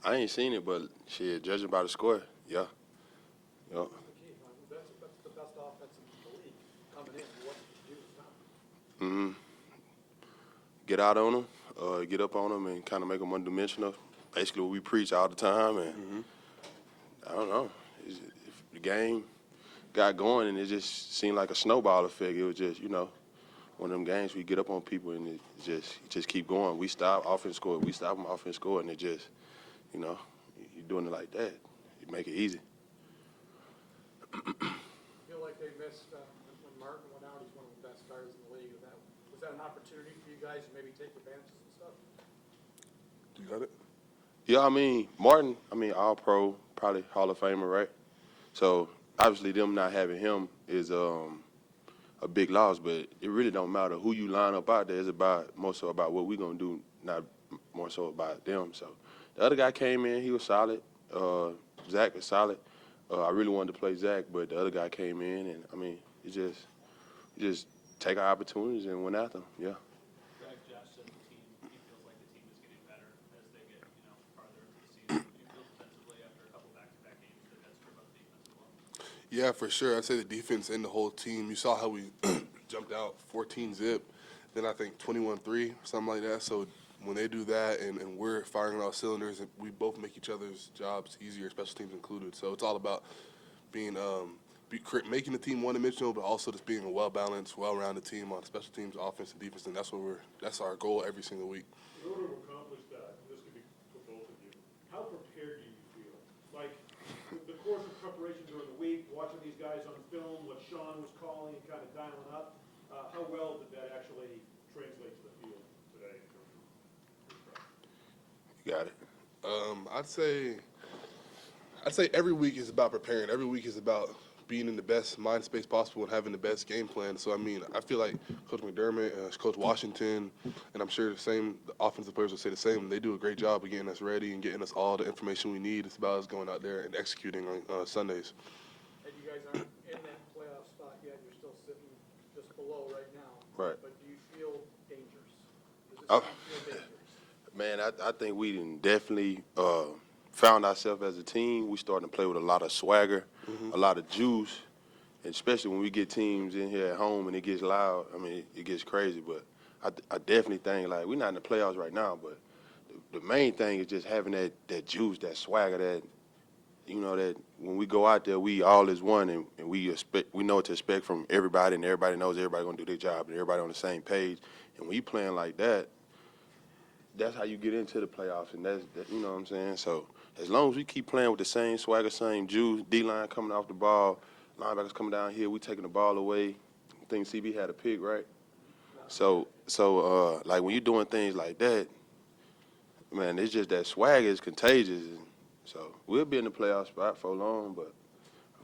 I ain't seen it, but shit, judging by the score, yeah. Yep. That's the best offense in the league. Coming in, what did you do? hmm Get out on them, get up on them, and kind of make them one-dimensional. Basically, what we preach all the time, and I don't know. If the game got going, and it just seemed like a snowball effect. It was just, one of them games we get up on people, and it just keep going. We stop, offense score. We stop them, offense score, and it just, you know, you're doing it like that. You make it easy. Feel like they missed when Martin went out. He's one of the best guys in the league. Was that an opportunity for you guys to maybe take advantages and stuff? You got it? Yeah, Martin, all pro, probably Hall of Famer, right? So obviously them not having him is a big loss, but it really don't matter who you line up out there. It's about more so about what we gonna do, not more so about them. So the other guy came in, he was solid. Zach was solid. I really wanted to play Zach, but the other guy came in, and you just take our opportunities and went after them. Yeah. Greg, Josh said the team, he feels like the team is getting better as they get, farther into the season. Do you feel defensively after a couple back-to-back games that that's true about the defense as well? Yeah, for sure. I'd say the defense and the whole team. You saw how we jumped out 14 zip, then I think 21-3, something like that. So when they do that and we're firing on all cylinders, we both make each other's jobs easier, special teams included. So it's all about being making the team one-dimensional, but also just being a well-balanced, well-rounded team on special teams, offense, and defense. And that's our goal every single week. In order to accomplish that, and this could be for both of you, how prepared do you feel? Like, the course of preparation during the week, watching these guys on film, what Sean was calling and kind of dialing up, how well did that actually translate to the field today in terms of your prep? You got it. I'd say every week is about preparing. Every week is about being in the best mind space possible and having the best game plan. So, I feel like Coach McDermott, Coach Washington, and I'm sure the offensive players will say the same. They do a great job of getting us ready and getting us all the information we need. It's about us going out there and executing on Sundays. And you guys aren't in that playoff spot yet. You're still sitting just below right now. Right. But do you feel dangerous? Does this Oh. team feel dangerous? Man, I think we done definitely found ourselves as a team. We starting to play with a lot of swagger, a lot of juice, and especially when we get teams in here at home and it gets loud. It gets crazy. But I definitely think, like, we're not in the playoffs right now, but the main thing is just having that juice, that swagger, that when we go out there, we all is one, and we know what to expect from everybody, and everybody knows everybody gonna do their job, and everybody on the same page. And when you playing like that, that's how you get into the playoffs, and that's you know what I'm saying? So as long as we keep playing with the same swagger, same juice, D-line coming off the ball, linebackers coming down here, we taking the ball away. I think CB had a pick, right? So like when you're doing things like that, man, it's just that swagger is contagious. And so we'll be in the playoff spot for long, but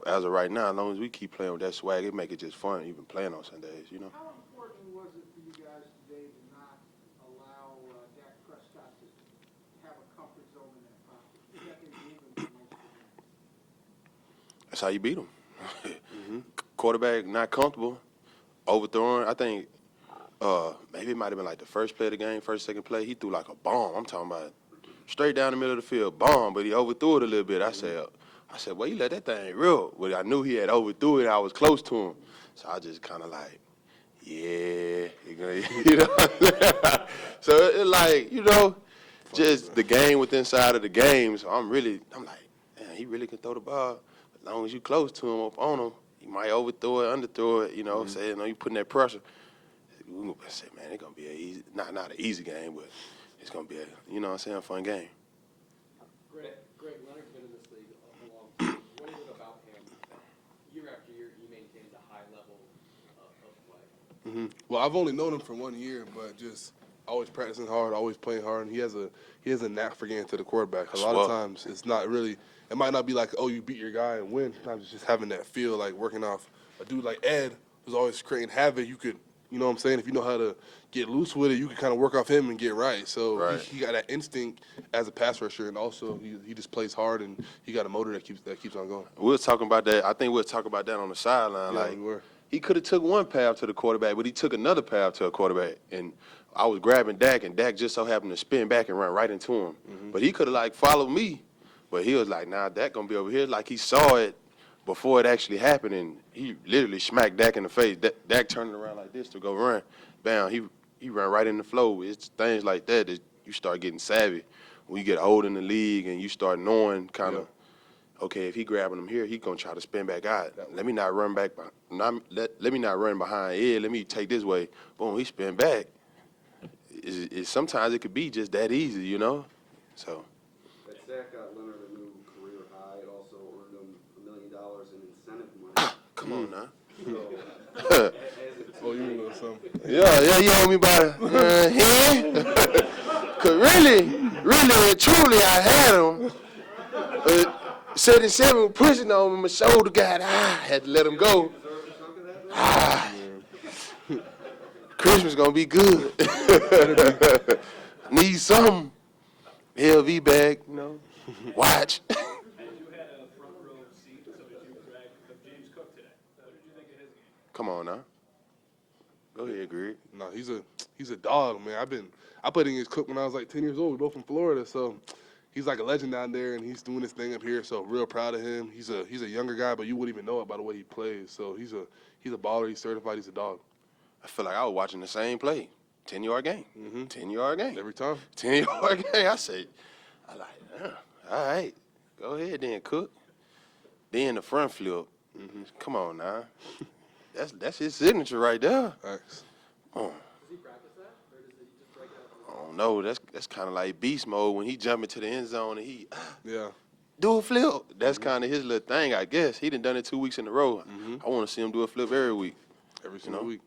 as of right now, as long as we keep playing with that swag, it make it just fun, even playing on Sundays, How important was it for you guys today to not allow Dak Prescott to have a comfort zone in that pocket? You got him moving for most of the game. That's how you beat them. Quarterback not comfortable, overthrowing. I think maybe it might have been like the first play of the game, second play. He threw like a bomb. I'm talking about straight down the middle of the field, bomb, but he overthrew it a little bit. I said, well, you let that thing rip. Well, I knew he had overthrew it. I was close to him. So I just kind of like, yeah, you know. So it's like, just the game within inside of the game. So I'm like, man, he really can throw the ball. As long as you close to him, up on him, he might overthrow it, underthrow it, say, you putting that pressure. I say, man, it's going to be not an easy game, but it's going to be a fun game. Greg, Leonard's been in this league a long time. What is it about him that year after year he maintains a high level of play? Well, I've only known him for 1 year, but just always practicing hard, always playing hard, and he has a knack for getting to the quarterback. A lot of times it's not really – it might not be like, oh, you beat your guy and win. Sometimes it's just having that feel, like working off a dude like Ed who's always creating havoc. You could – you know what I'm saying? If you know how to get loose with it, you can kind of work off him and get right. So he got that instinct as a pass rusher, and also he just plays hard, and he got a motor that keeps on going. We were talking about that. I think we'll talk about that on the sideline. Yeah, like, we were. he could have took one path to the quarterback, but he took another path to a quarterback. And I was grabbing Dak, and Dak just so happened to spin back and run right into him. But he could have, like, followed me. But he was like, nah, Dak going to be over here. Like, he saw it before it actually happened, and he literally smacked Dak in the face. Dak turned around like this to go run. Bam, he ran right in the flow. It's things like that that you start getting savvy. When you get old in the league and you start knowing kind of, okay, if he grabbing him here, he gonna try to spin back out. Let me not run back. Let me not run behind Ed. Let me take this way. Boom, he spin back. Sometimes it could be just that easy, you know. So. That sack got Leonard a new career high. It also earned him $1 million in incentive money. Come on now. So, Oh, you know something? Yeah, you owe me about a hand. Cause really and truly, I had him. 77 was pushing on me, my shoulder got had to let him go. Christmas gonna be good. Need something. LV bag, you know. Watch. And you had a front row seat, so did you drag James Cook today? What did you think of his game? Come on now. Go ahead, Greg. No, he's a dog, man. I played against Cook when I was like 10 years old. We both from Florida, so he's like a legend down there, and he's doing his thing up here. So real proud of him. He's a younger guy, but you wouldn't even know it by the way he plays. So he's a baller. He's certified. He's a dog I feel like I was watching the same play. 10-yard game. 10-yard game. every time. 10-yard game. I like, all right. Go ahead then, Cook. Then the front flip. Come on now. That's his signature right there. Thanks. Oh. Does he practice that, or does he just break it out? I don't know. That's kind of like beast mode when he jump into the end zone and he Yeah. do a flip. That's kind of his little thing, I guess. He done it 2 weeks in a row. I want to see him do a flip every week. Every single week.